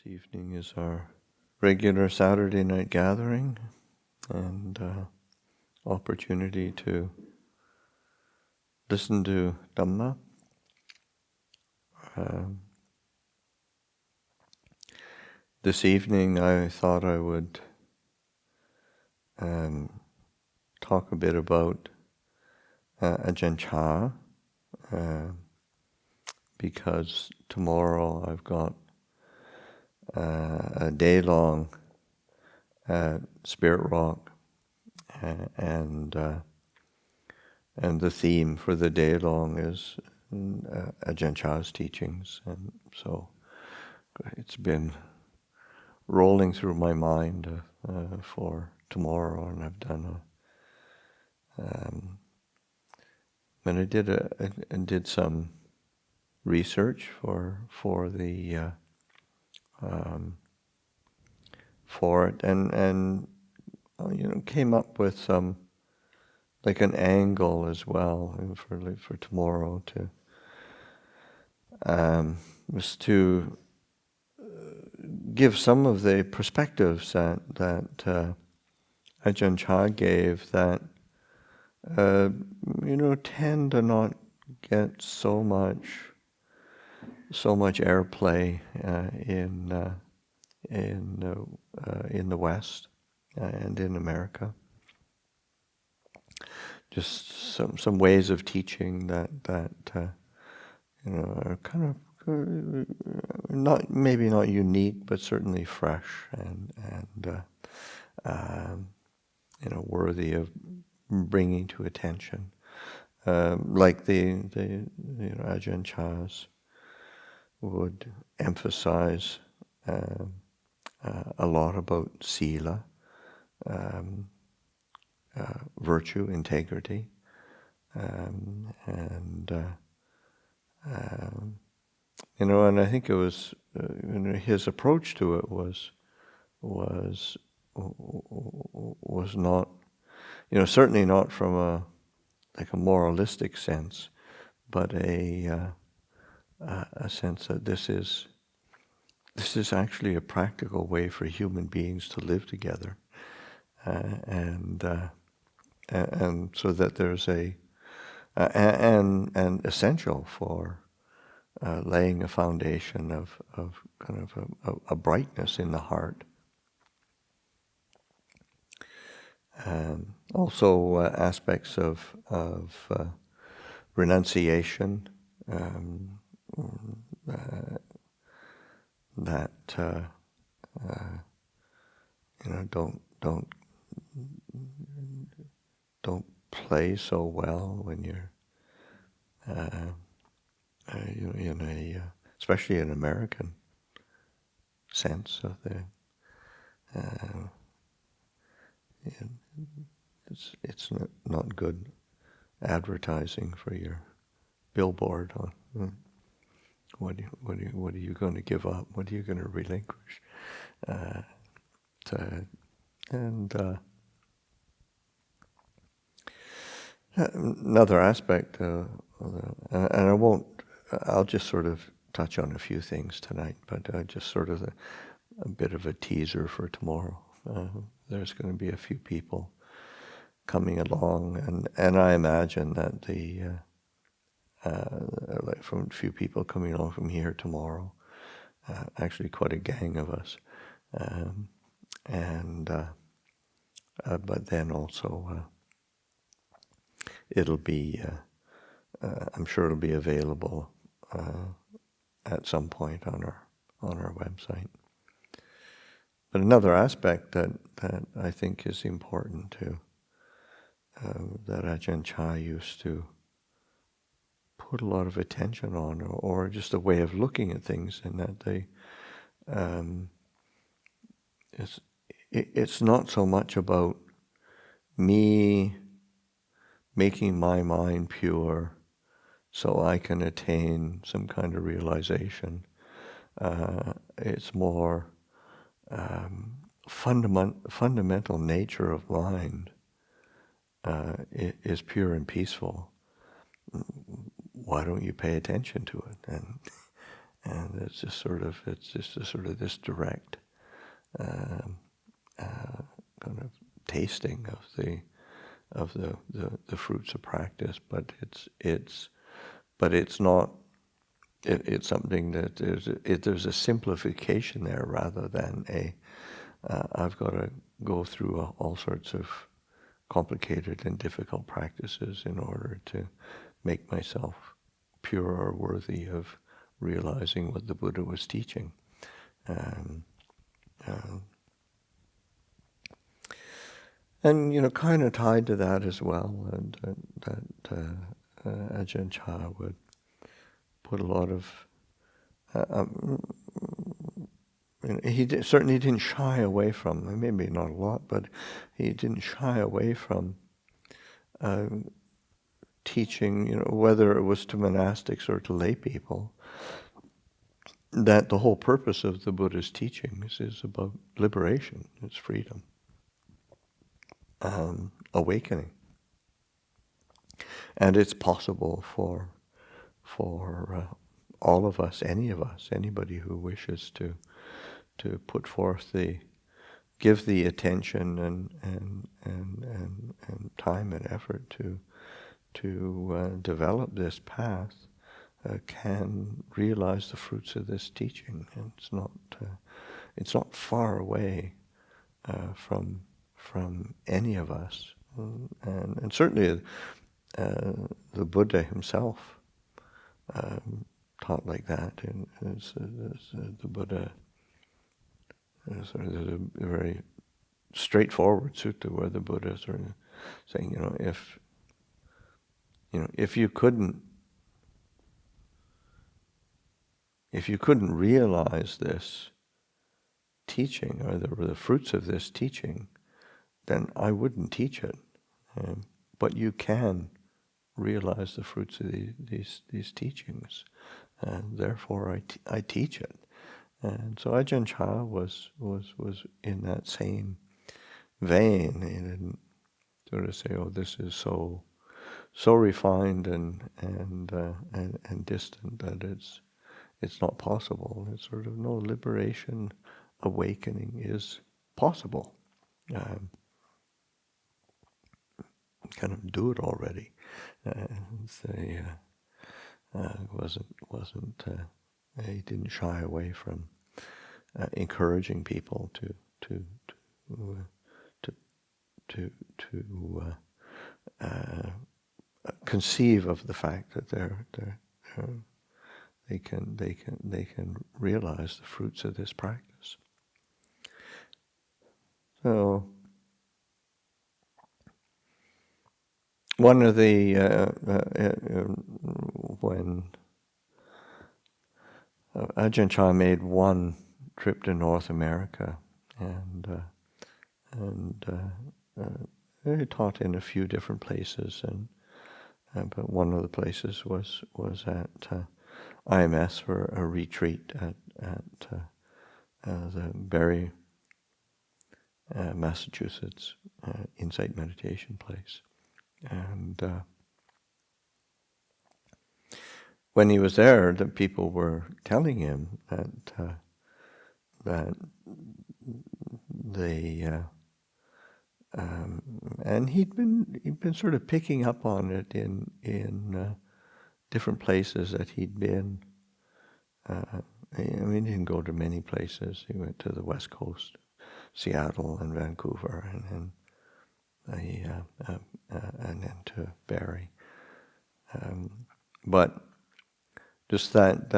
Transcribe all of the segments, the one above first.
This evening is our regular Saturday night gathering and opportunity to listen to Dhamma. This evening I thought I would talk a bit about Ajahn Chah because tomorrow I've got a day-long Spirit Rock, and the theme for the day-long is Ajahn Chah's teachings, and so it's been rolling through my mind for tomorrow, and I've done and I did some research for the for it, and came up with some like an angle as well for tomorrow to was to give some of the perspectives that Ajahn Chah gave that tend to not get so much airplay in the West and in America. Just some ways of teaching that are kind of maybe not unique, but certainly fresh and worthy of bringing to attention. Like the Ajahn Chahs would emphasize a lot about sila, virtue, integrity, and I think it was his approach to it was not, certainly not from a moralistic sense, but a sense that this is actually a practical way for human beings to live together, and so that there's and essential for laying a foundation of kind of a brightness in the heart. Also aspects of renunciation that don't play so well when you're in a especially an American sense of the it's not good advertising for your billboard on what are you going to give up? What are you going to relinquish? Another aspect, and I'll just sort of touch on a few things tonight, but just sort of a bit of a teaser for tomorrow. There's going to be a few people coming along, and I imagine that from a few people coming along from here tomorrow, actually quite a gang of us, but then also it'll be, I'm sure it'll be available at some point on our website. But another aspect that I think is important too, that Ajahn Chah used to put a lot of attention on, or just a way of looking at things, in that it's not so much about me making my mind pure so I can attain some kind of realization. It's more fundamental nature of mind is pure and peaceful. Why don't you pay attention to it? and it's just sort of this direct kind of tasting of the fruits of practice, but it's not. It's something that there's a simplification there rather than I've got to go through all sorts of complicated and difficult practices in order to make myself pure or worthy of realizing what the Buddha was teaching. And kind of tied to that as well, and that Ajahn Chah would put a lot of he certainly didn't shy away from, maybe not a lot, but he didn't shy away from teaching, whether it was to monastics or to lay people, that the whole purpose of the Buddha's teachings is about liberation, it's freedom, awakening. And it's possible for all of us, anybody who wishes to put forth give the attention and time and effort to develop this path, can realize the fruits of this teaching. And it's not far away from any of us, and certainly the Buddha himself taught like that. And the Buddha. There's a very straightforward sutta where the Buddha is sort of saying, if you couldn't realize this teaching or the fruits of this teaching, then I wouldn't teach it. But you can realize the fruits of these teachings, and therefore I teach it. And so Ajahn Chah was in that same vein. He didn't sort of say, "Oh, this is so refined and distant that it's not possible." It's sort of, no, liberation, awakening is possible. Kind of do it already. He didn't shy away from encouraging people to conceive of the fact that they can realize the fruits of this practice. So one of the when Ajahn Chah made one trip to North America, and he taught in a few different places, but one of the places was at IMS for a retreat at the Barre, Massachusetts Insight Meditation place, and when he was there, the people were telling him that they and he'd been sort of picking up on it in different places that he'd been. He didn't go to many places. He went to the West Coast, Seattle and Vancouver, and then to Barre. But just that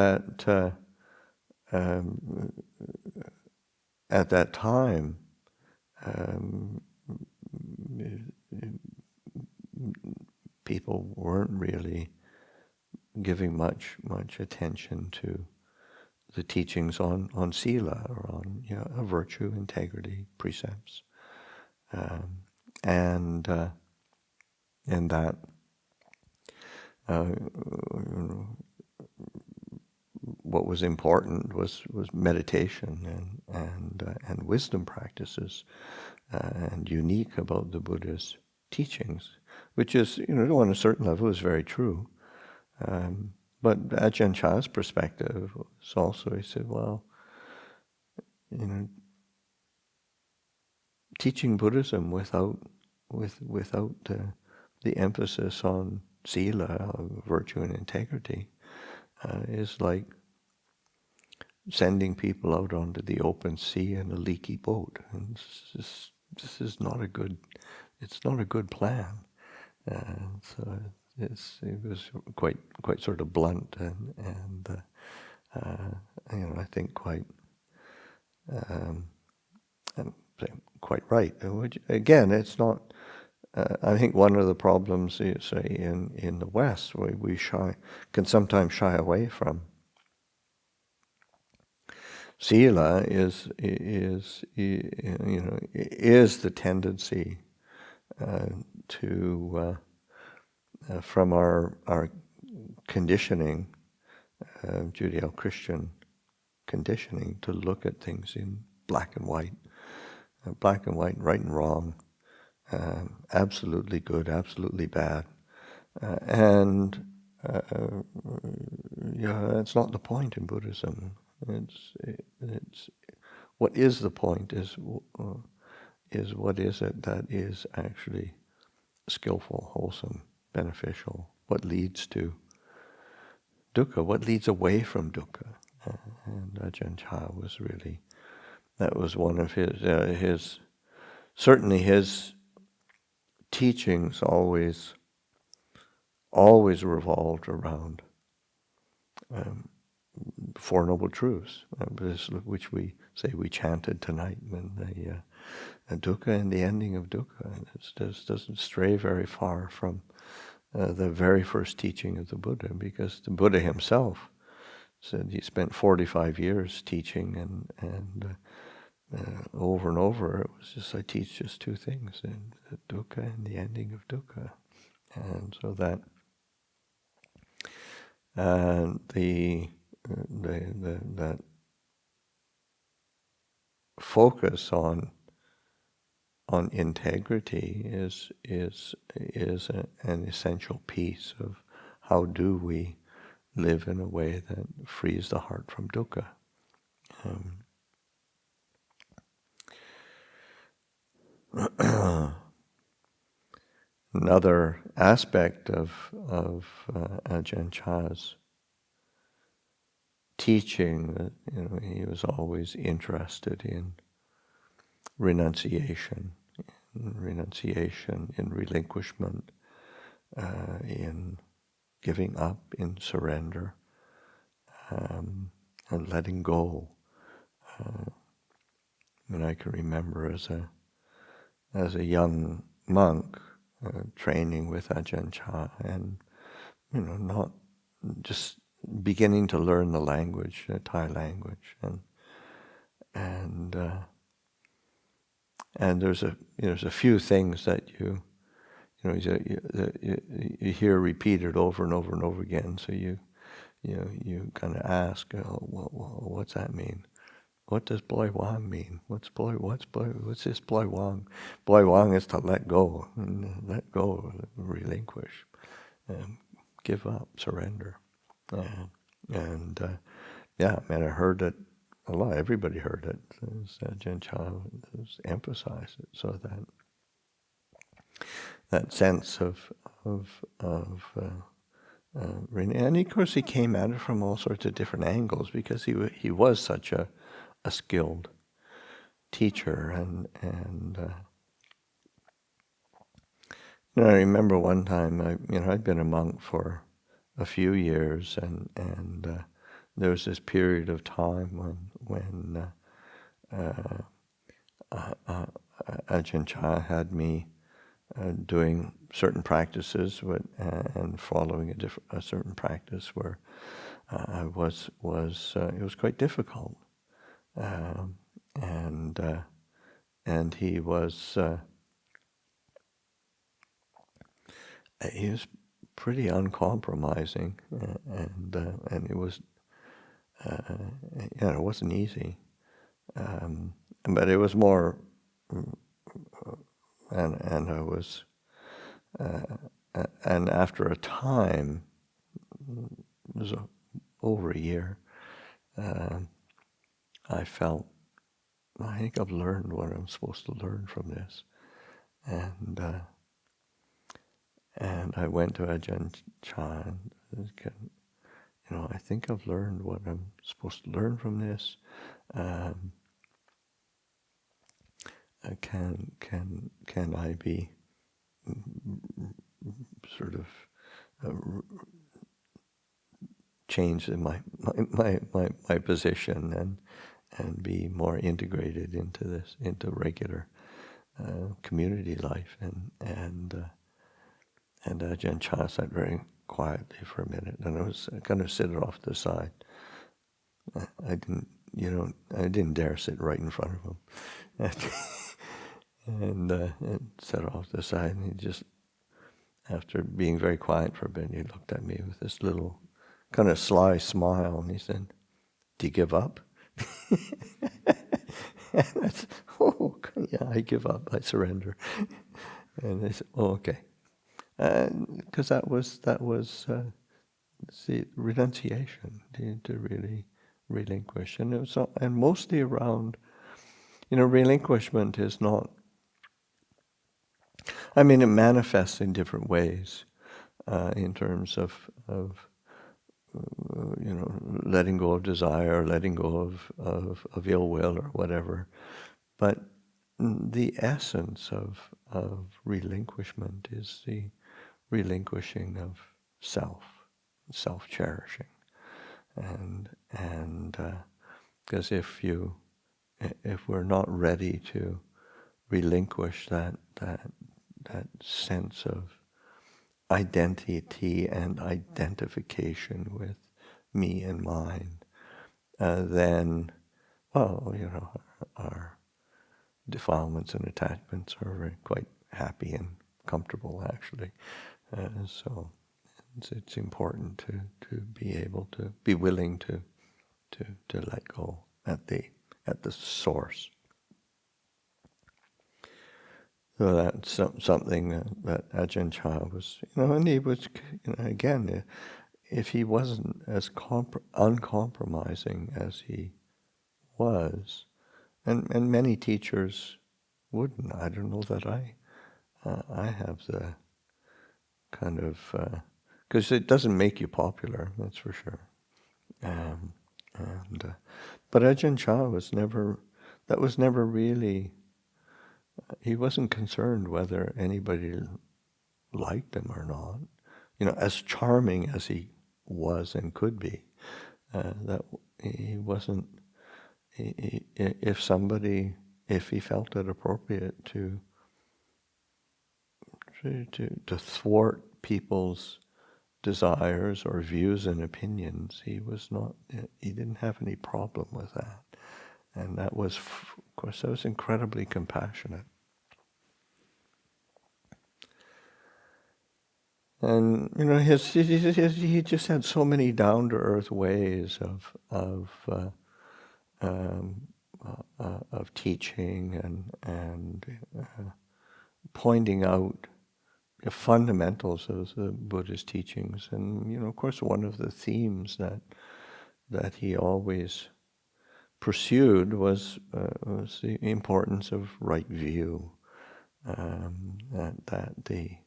at that time, people weren't really giving much attention to the teachings on sila, or on virtue, integrity, precepts, and that what was important was meditation and wisdom practices, and unique about the Buddha's teachings, which is, on a certain level, is very true. But Ajahn Chah's perspective was also, he said, well, teaching Buddhism without the emphasis on sila, virtue and integrity, is like sending people out onto the open sea in a leaky boat. And this is not a good. It's not a good plan. So it was quite sort of blunt and I think quite quite right. Which, again, it's not. I think one of the problems, say, in the West, we can sometimes shy away from sila is the tendency to from our conditioning, Judeo-Christian conditioning, to look at things in black and white, right and wrong, absolutely good, absolutely bad, and that's not the point in Buddhism. It's what is the point is what is it that is actually skillful, wholesome, beneficial, what leads to dukkha, what leads away from dukkha. And Ajahn Chah was really, that was one of his certainly his teachings always revolved around Four Noble Truths, which we say we chanted tonight, when the dukkha and the ending of dukkha. It doesn't stray very far from the very first teaching of the Buddha, because the Buddha himself said he spent 45 years teaching, and over and over it was just, I teach just two things, the dukkha and the ending of dukkha. And so that that focus on integrity is an essential piece of how do we live in a way that frees the heart from dukkha. Another aspect of Ajahn Chah's teaching, he was always interested in renunciation, in relinquishment, in giving up, in surrender, and letting go. And I can remember as a young monk training with Ajahn Chah, and not just beginning to learn the language, the Thai language, and there's a few things that you hear repeated over and over and over again. So you kind of ask, what's that mean? What does Bloi Wang mean? What's this Bloi Wang? Bloi Wang is to let go, relinquish, give up, surrender. I heard it a lot. Everybody heard it. Ajahn Chah emphasized it, so that sense of and of course he came at it from all sorts of different angles, because he was such a skilled teacher, and I remember one time I'd been a monk for a few years, and there was this period of time when Ajahn Chah had me doing certain practices and following a certain practice where it was quite difficult, and he was pretty uncompromising, and it was it wasn't easy, but it was more, and I was and after a time was over a year, I felt, I think I've learned what I'm supposed to learn from this. And I went to Ajahn Chah and said, I think I've learned what I'm supposed to learn from this. Can I be sort of change in my position and be more integrated into regular community life, and Ajahn Chah sat very quietly for a minute, and I was kind of sitting off to the side. I didn't dare sit right in front of him, and sat off to the side, and he just, after being very quiet for a bit, he looked at me with this little kind of sly smile, and he said, "Do you give up?" And I said, "Oh, yeah, I give up. I surrender." And they said, "Oh, okay," because that was the renunciation, to really relinquish, and it was, and mostly around, relinquishment is not. I mean, it manifests in different ways, in terms of letting go of desire, letting go of ill will or whatever. But the essence of relinquishment is the relinquishing of self-cherishing, and because if we're not ready to relinquish that sense of identity and identification with me and mine, then, well, our defilements and attachments are very quite happy and comfortable, actually. So it's important to be able to be willing to let go at the source. So that's something that Ajahn Chah was, and he was, again, if he wasn't as uncompromising as he was, and many teachers wouldn't. I don't know that I have the kind of, because it doesn't make you popular, that's for sure. But Ajahn Chah was never really. He wasn't concerned whether anybody liked him or not. As charming as he was and could be, that he wasn't. If he felt it appropriate to thwart people's desires or views and opinions, he didn't have any problem with that. And that was, of course, that was incredibly compassionate. And he just had so many down-to-earth ways of teaching and pointing out the fundamentals of the Buddhist teachings. And of course, one of the themes that he always pursued was the importance of right view. That the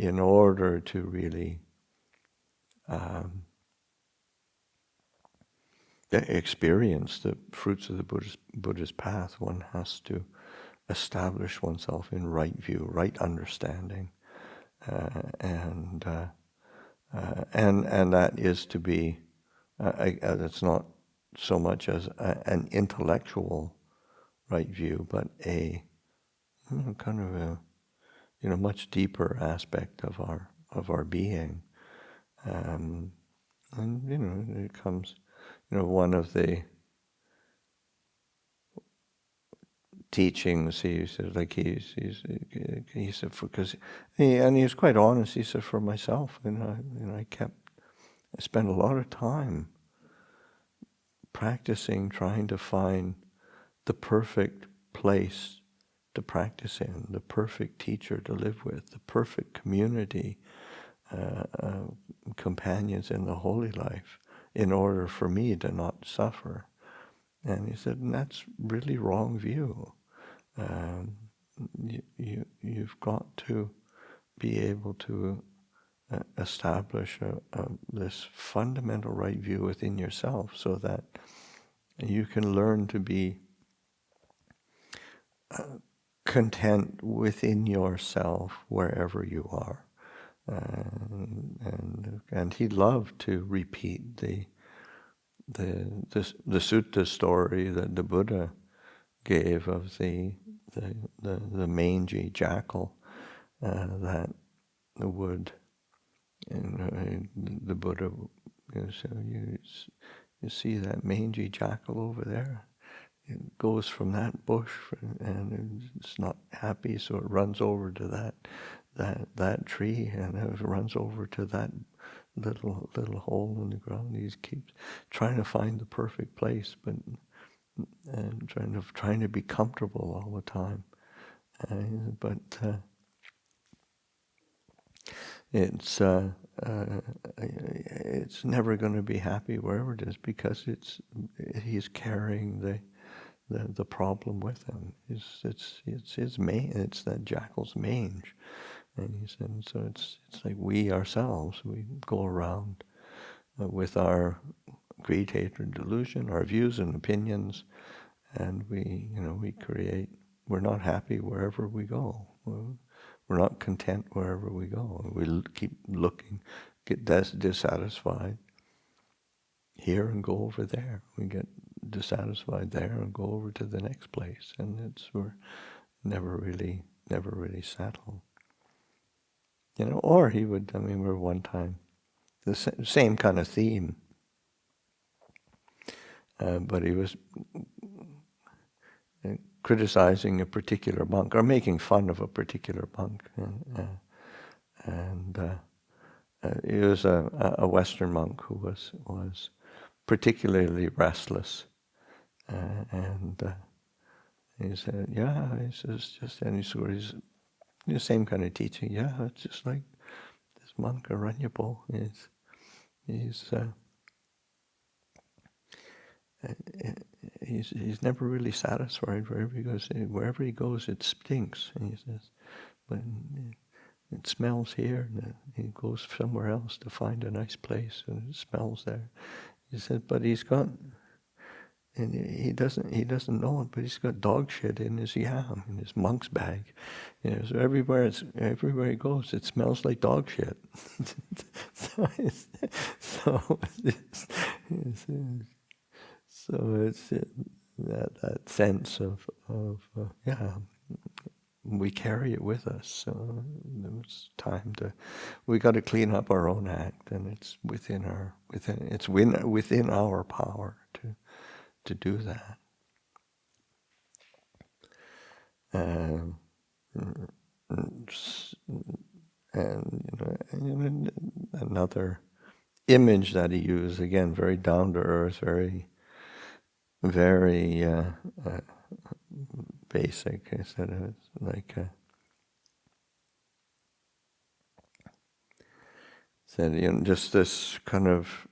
in order to really experience the fruits of the Buddhist path, one has to establish oneself in right view, right understanding, and that is to be. That's not so much as an intellectual right view, but a kind of a much deeper aspect of our being, and it comes. One of the teachings he said, he said, because he was quite honest. He said, for myself, I spent a lot of time practicing, trying to find the perfect place to practice in, the perfect teacher to live with, the perfect community companions in the holy life in order for me to not suffer. And he said, and that's really wrong view. You've got to be able to establish this fundamental right view within yourself so that you can learn to be content within yourself wherever you are. And he loved to repeat the sutta story that the Buddha gave of the mangy jackal that would, the Buddha, so you see that mangy jackal over there? It goes from that bush and it's not happy, so it runs over to that tree, and it runs over to that little hole in the ground. He keeps trying to find the perfect place, but and trying to be comfortable all the time. But it's never going to be happy wherever it is, because he's carrying the problem with him. It's his it's that jackal's mange. And he said, so it's like we ourselves, we go around with our greed, hatred, delusion, our views and opinions, and we create. We're not happy wherever we go. We're not content wherever we go. We keep looking, get dissatisfied here and go over there. We get dissatisfied there and go over to the next place, and we're never really settled. Or he would. We were one time the same kind of theme, but he was criticizing a particular monk or making fun of a particular monk, and he was a Western monk who was particularly restless, and he said, "Yeah," he says, just any sort of the same kind of teaching. Yeah, it's just like this monk Aranyapal. He's never really satisfied wherever he goes. Wherever he goes, it stinks. And he says, but it smells here, and he goes somewhere else to find a nice place, and it smells there. He said, but he's got, and he doesn't know it, but he's got dog shit in his yam, in his monk's bag. So everywhere he goes, it smells like dog shit. So it's that sense of we carry it with us. So it's time we got to clean up our own act, and it's within our power to do that. And another image that he used, again, very down to earth, very basic. He said it's like just this kind of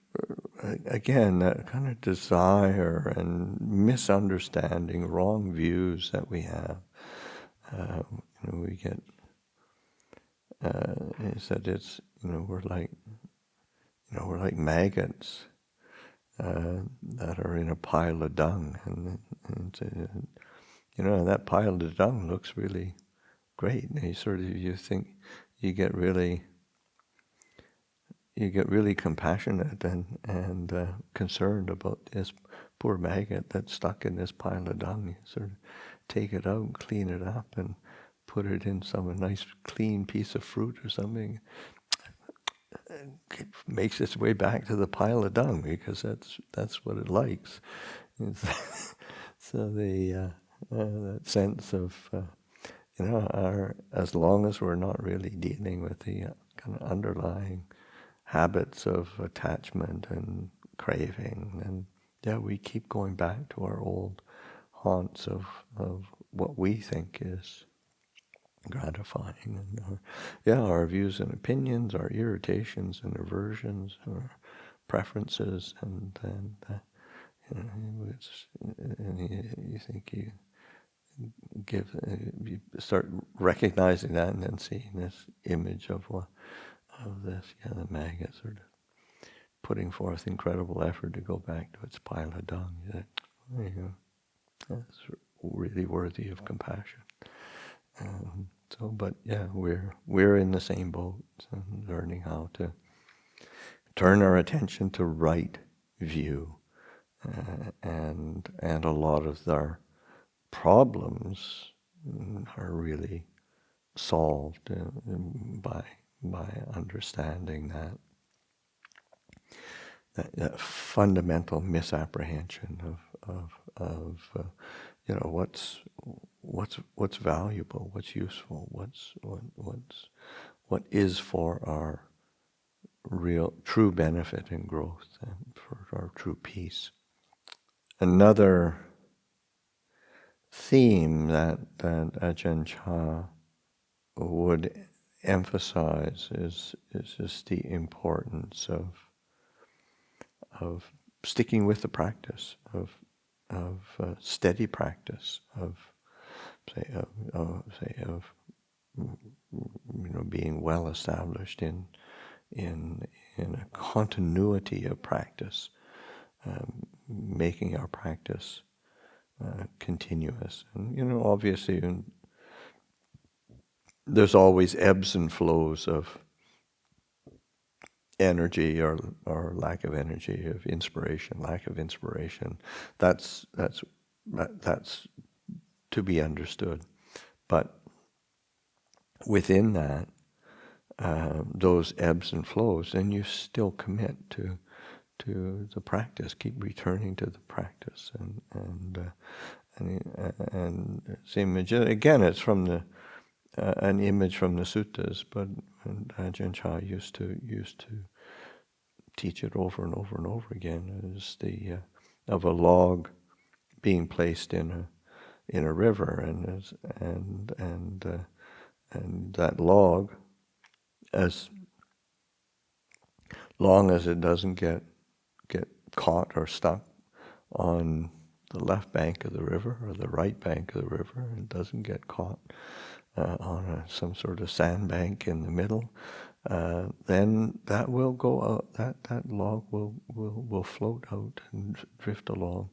again, that kind of desire and misunderstanding, wrong views that we have. We get. He said it's we're like maggots that are in a pile of dung, and that pile of dung looks really great. And you think you get really compassionate and concerned about this poor maggot that's stuck in this pile of dung. You sort of take it out and clean it up and put it in some nice clean piece of fruit or something. It makes its way back to the pile of dung because that's what it likes. So that sense of as long as we're not really dealing with the kind of underlying habits of attachment and craving, and we keep going back to our old haunts of what we think is gratifying. And our views and opinions, our irritations and aversions, our preferences, and you think you start recognizing that, and then seeing this image of this, the maggot sort of putting forth incredible effort to go back to its pile of dung. That's really worthy of compassion. But we're in the same boat, learning how to turn our attention to right view, and a lot of our problems are really solved by understanding that fundamental misapprehension of what's valuable, what's useful, what is for our real true benefit and growth, and for our true peace. Another theme that Ajahn Chah would emphasize is just the importance of sticking with the practice, of steady practice, of being well established in a continuity of practice, making our practice continuous. And obviously, there's always ebbs and flows of energy or lack of energy, of inspiration, lack of inspiration. That's to be understood. But within that, those ebbs and flows, then you still commit to the practice. Keep returning to the practice, and same again. It's from an image from the suttas, but Ajahn Chah used to teach it over and over and over again. Is the of a log being placed in a river, and that log, as long as it doesn't get caught or stuck on the left bank of the river or the right bank of the river, and doesn't get caught on some sort of sandbank in the middle, then that will go out. That log will float out and drift along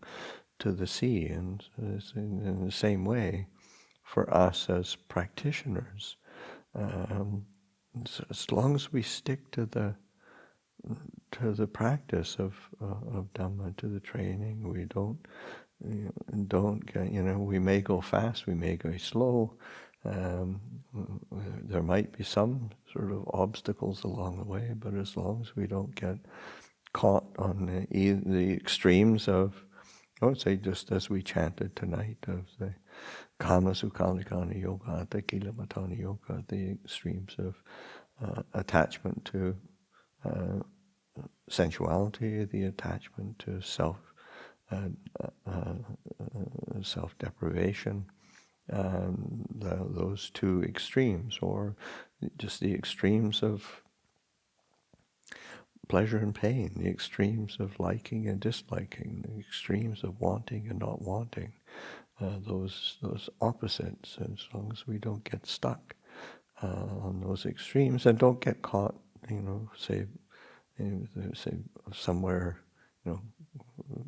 to the sea. And it's in the same way for us as practitioners. As long as we stick to the practice of Dhamma, to the training, we don't get, we may go fast, we may go slow. There might be some sort of obstacles along the way, but as long as we don't get caught on the extremes of, I would say, just as we chanted tonight, of the Kama Sukhalikana Yoga, the Kilamatana Yoga, the extremes of attachment to sensuality, the attachment to self-deprivation, those two extremes, or just the extremes of pleasure and pain, the extremes of liking and disliking, the extremes of wanting and not wanting, those opposites. As long as we don't get stuck on those extremes and don't get caught, say somewhere,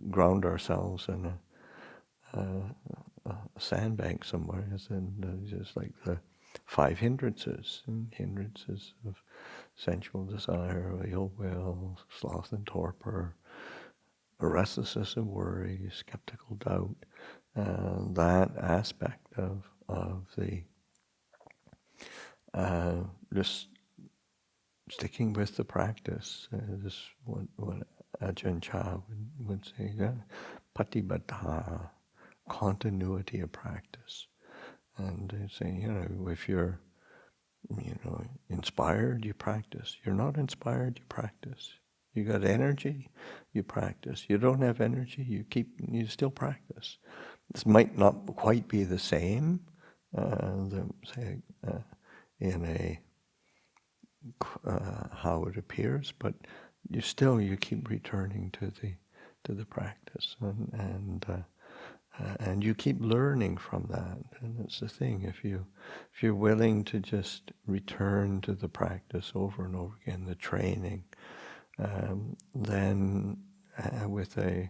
ground ourselves in a sandbank somewhere, and just like the 5 hindrances of sensual desire, ill will, sloth and torpor, restlessness and worry, skeptical doubt, that aspect of the just sticking with the practice, is what Ajahn Chah would say, patibaddha, continuity of practice. And they say, if you're inspired, you practice. You're not inspired, you practice. You got energy, you practice. You don't have energy, you still practice. This might not quite be the same, say, in a how it appears, but you keep returning to the practice, and you keep learning from that. And that's the thing. If you're willing to just return to the practice over and over again, the training, then with the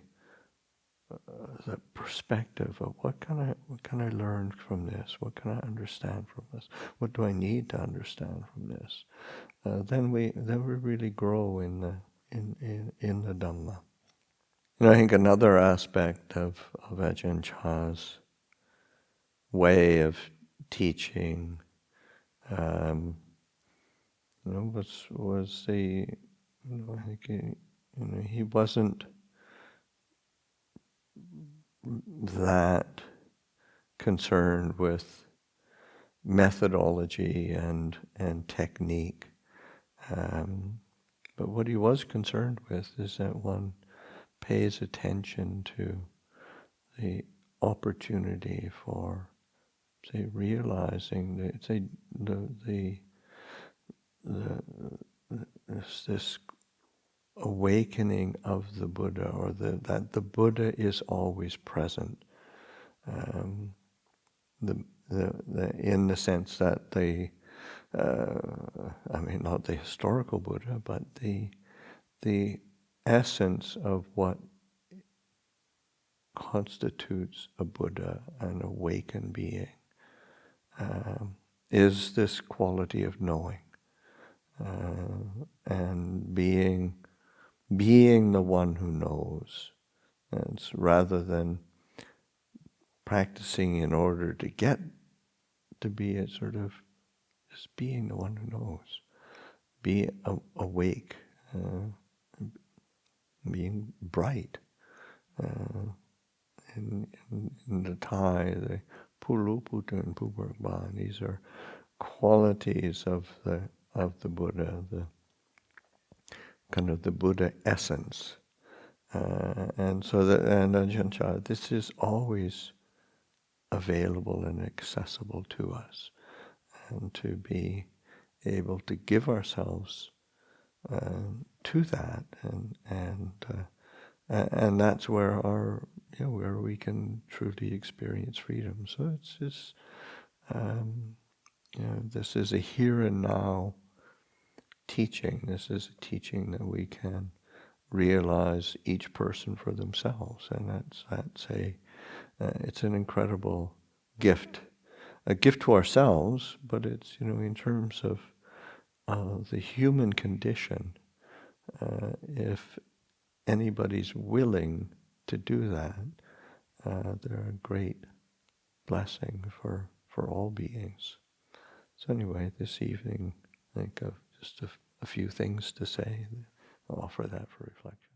perspective of what can I learn from this? What can I understand from this? What do I need to understand from this? Then we really grow in the Dhamma. And I think another aspect of Ajahn Chah's way of teaching, was the, I think he wasn't that concerned with methodology and technique, but what he was concerned with is that one pays attention to the opportunity for, say, realizing this awakening of the Buddha, or that the Buddha is always present. In the sense that not the historical Buddha, but the essence of what constitutes a Buddha, an awakened being, is this quality of knowing, and being the one who knows. And rather than practicing in order to get to be a sort of just being the one who knows, be awake, being bright. In the Thai, the Pulu, Puta, and Pubargban, these are qualities of the Buddha, the kind of the Buddha essence. And so and Ajahn Chah, this is always available and accessible to us, and to be able to give ourselves to that, and that's where where we can truly experience freedom. So it's just this is a here and now teaching. This is a teaching that we can realize each person for themselves, and that's it's an incredible gift, a gift to ourselves, but it's in terms of the human condition. If anybody's willing to do that, they're a great blessing for all beings. So anyway, this evening, I think of just a few things to say. I'll offer that for reflection.